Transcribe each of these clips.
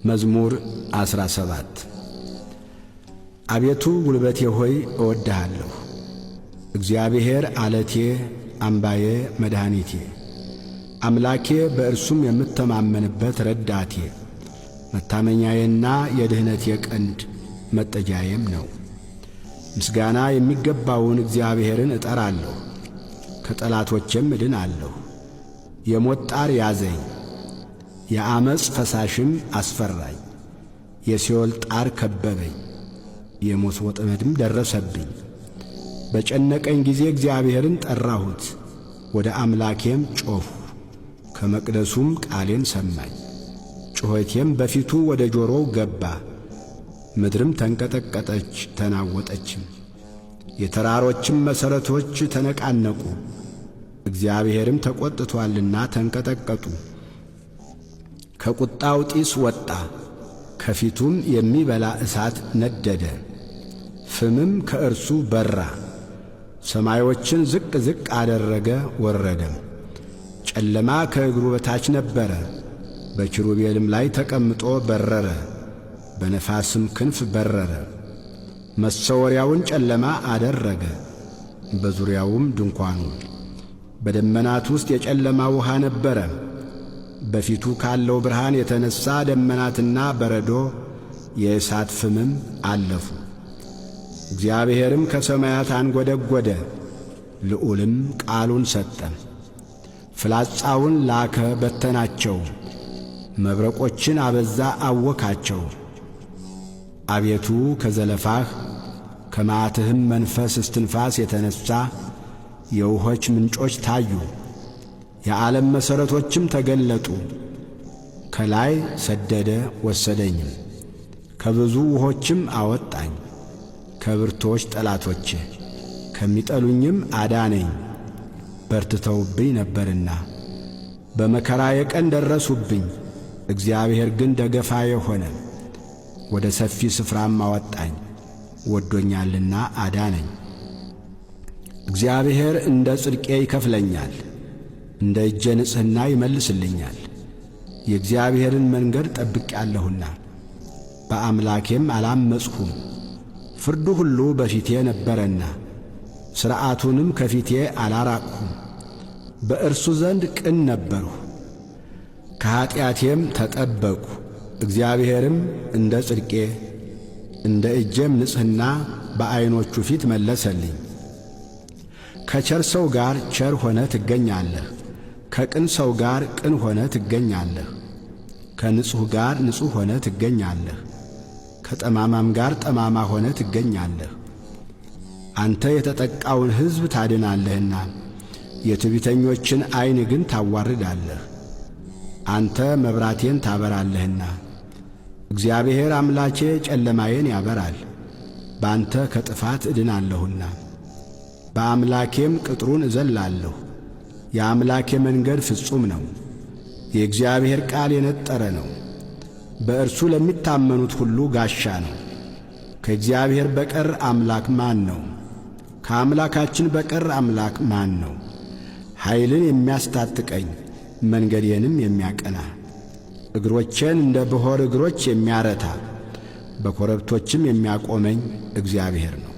መዝሙር 17 አቤቱ ጉልበቴ ሆይ እወድሃለሁ። እግዚአብሔር ዓለቴ፣ አምባዬ፣ መድኃኒቴ፣ አምላኬ በእርሱም የምተማመንበት ረዳቴ፣ መታመኛዬና የድኅነቴ ቀንድ መጠጊያዬም ነው። ምስጋና የሚገባውን እግዚአብሔርን እጠራለሁ፣ ከጠላቶቼም እድናለሁ። የሞት ጣር ያዘኝ፣ የዓመፅ ፈሳሽም አስፈራኝ። የሲኦል ጣር ከበበኝ፣ የሞት ወጥመድም ደረሰብኝ። በጨነቀኝ ጊዜ እግዚአብሔርን ጠራሁት፣ ወደ አምላኬም ጮኽሁ። ከመቅደሱም ቃሌን ሰማኝ፣ ጩኸቴም በፊቱ ወደ ጆሮው ገባ። ምድርም ተንቀጠቀጠች ተናወጠችም፣ የተራሮችም መሠረቶች ተነቃነቁ። እግዚአብሔርም ተቈጥቶአልና ተንቀጠቀጡ። ከቁጣው ጢስ ወጣ፣ ከፊቱም የሚበላ እሳት ነደደ። ፍምም ከእርሱ በራ። ሰማዮችን ዝቅ ዝቅ አደረገ ወረደም። ጨለማ ከእግሩ በታች ነበረ። በኪሩቤልም ላይ ተቀምጦ በረረ፣ በነፋስም ክንፍ በረረ። መሰወሪያውን ጨለማ አደረገ፣ በዙሪያውም ድንኳኑ። በደመናት ውስጥ የጨለማ ውሃ ነበረ። በፊቱ ካለው ብርሃን የተነሣ ደመናትና በረዶ የእሳት ፍምም አለፉ። እግዚአብሔርም ከሰማያት አንጐደጐደ፣ ልዑልም ቃሉን ሰጠ። ፍላጻውን ላከ በተናቸው፣ መብረቆችን አበዛ አወካቸው። አቤቱ ከዘለፋህ ከመዓትህም መንፈስ እስትንፋስ የተነሣ የውኆች ምንጮች ታዩ፣ የዓለም መሠረቶችም ተገለጡ። ከላይ ሰደደ ወሰደኝም፣ ከብዙ ውኆችም አወጣኝ። ከብርቶች ጠላቶቼ ከሚጠሉኝም አዳነኝ። በርትተውብኝ ነበርና በመከራዬ ቀን ደረሱብኝ። እግዚአብሔር ግን ደገፋዬ ሆነ፣ ወደ ሰፊ ስፍራም አወጣኝ። ወዶኛልና አዳነኝ። እግዚአብሔር እንደ ጽድቄ ይከፍለኛል፣ እንደ እጄ ንጽሕና ይመልስልኛል። የእግዚአብሔርን መንገድ ጠብቄአለሁና በአምላኬም አላመፅሁም። ፍርዱ ሁሉ በፊቴ ነበረና ሥርዓቱንም ከፊቴ አላራቅሁም። በእርሱ ዘንድ ቅን ነበርሁ፣ ከኀጢአቴም ተጠበቅሁ። እግዚአብሔርም እንደ ጽድቄ እንደ እጄም ንጽሕና በዐይኖቹ ፊት መለሰልኝ። ከቸር ሰው ጋር ቸር ሆነ ትገኛለህ፣ ከቅን ሰው ጋር ቅን ሆነ ትገኛለህ። ከንጹሕ ጋር ንጹሕ ሆነ ትገኛለህ፣ ከጠማማም ጋር ጠማማ ሆነ ትገኛለህ። አንተ የተጠቃውን ሕዝብ ታድናለህና የትዕቢተኞችን ዐይን ግን ታዋርዳለህ። አንተ መብራቴን ታበራለህና እግዚአብሔር አምላኬ ጨለማዬን ያበራል። በአንተ ከጥፋት እድናለሁና በአምላኬም ቅጥሩን እዘላለሁ። የአምላኬ መንገድ ፍጹም ነው፣ የእግዚአብሔር ቃል የነጠረ ነው። በእርሱ ለሚታመኑት ሁሉ ጋሻ ነው። ከእግዚአብሔር በቀር አምላክ ማን ነው? ከአምላካችን በቀር አምላክ ማን ነው? ኃይልን የሚያስታጥቀኝ መንገዴንም የሚያቀና እግሮቼን እንደ ብሖር እግሮች የሚያረታ በኮረብቶችም የሚያቆመኝ እግዚአብሔር ነው።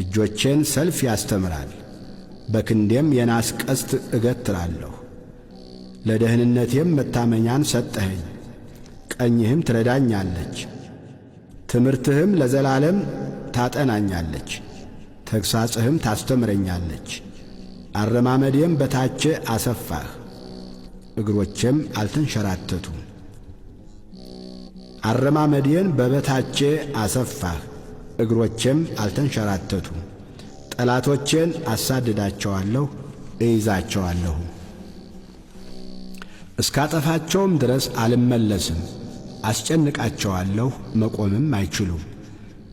እጆቼን ሰልፍ ያስተምራል፣ በክንዴም የናስ ቀስት እገትራለሁ። ለደህንነቴም መታመኛን ሰጠኸኝ፣ ቀኝህም ትረዳኛለች። ትምህርትህም ለዘላለም ታጠናኛለች፣ ተግሣጽህም ታስተምረኛለች። አረማመዴም በታቼ አሰፋህ፣ እግሮቼም አልተንሸራተቱም። አረማመዴን በበታቼ አሰፋህ፣ እግሮቼም አልተንሸራተቱም። ጠላቶቼን አሳድዳቸዋለሁ፣ እይዛቸዋለሁ። እስካጠፋቸውም ድረስ አልመለስም። አስጨንቃቸዋለሁ፣ መቆምም አይችሉም።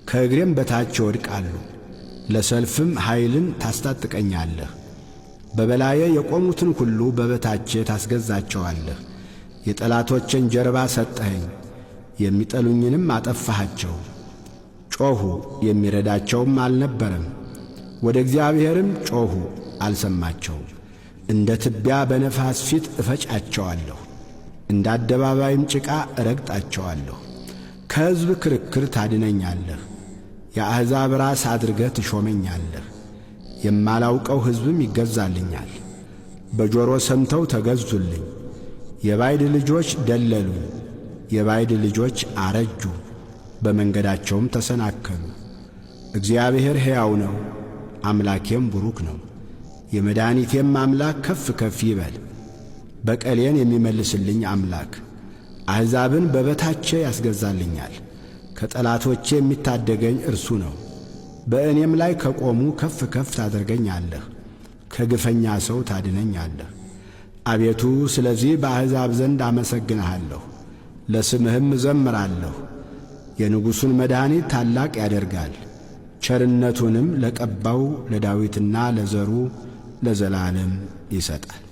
ከእግሬም በታች ይወድቃሉ። ለሰልፍም ኃይልን ታስታጥቀኛለህ። በበላዬ የቆሙትን ሁሉ በበታቼ ታስገዛቸዋለህ። የጠላቶቼን ጀርባ ሰጠኸኝ፣ የሚጠሉኝንም አጠፋሃቸው። ጮኹ፣ የሚረዳቸውም አልነበረም። ወደ እግዚአብሔርም ጮኹ፣ አልሰማቸውም። እንደ ትቢያ በነፋስ ፊት እፈጫቸዋለሁ፣ እንደ አደባባይም ጭቃ እረግጣቸዋለሁ። ከሕዝብ ክርክር ታድነኛለህ፣ የአሕዛብ ራስ አድርገህ ትሾመኛለህ። የማላውቀው ሕዝብም ይገዛልኛል። በጆሮ ሰምተው ተገዙልኝ። የባዕድ ልጆች ደለሉኝ፣ የባዕድ ልጆች አረጁ፣ በመንገዳቸውም ተሰናከሉ። እግዚአብሔር ሕያው ነው፣ አምላኬም ቡሩክ ነው። የመድኃኒቴም አምላክ ከፍ ከፍ ይበል። በቀሌን የሚመልስልኝ አምላክ አሕዛብን በበታቼ ያስገዛልኛል። ከጠላቶቼ የሚታደገኝ እርሱ ነው። በእኔም ላይ ከቆሙ ከፍ ከፍ ታደርገኛለህ፣ ከግፈኛ ሰው ታድነኛለህ። አቤቱ ስለዚህ በአሕዛብ ዘንድ አመሰግንሃለሁ፣ ለስምህም እዘምራለሁ። የንጉሡን መድኃኒት ታላቅ ያደርጋል፣ ቸርነቱንም ለቀባው ለዳዊትና ለዘሩ ለዘላለም ይሰጣል።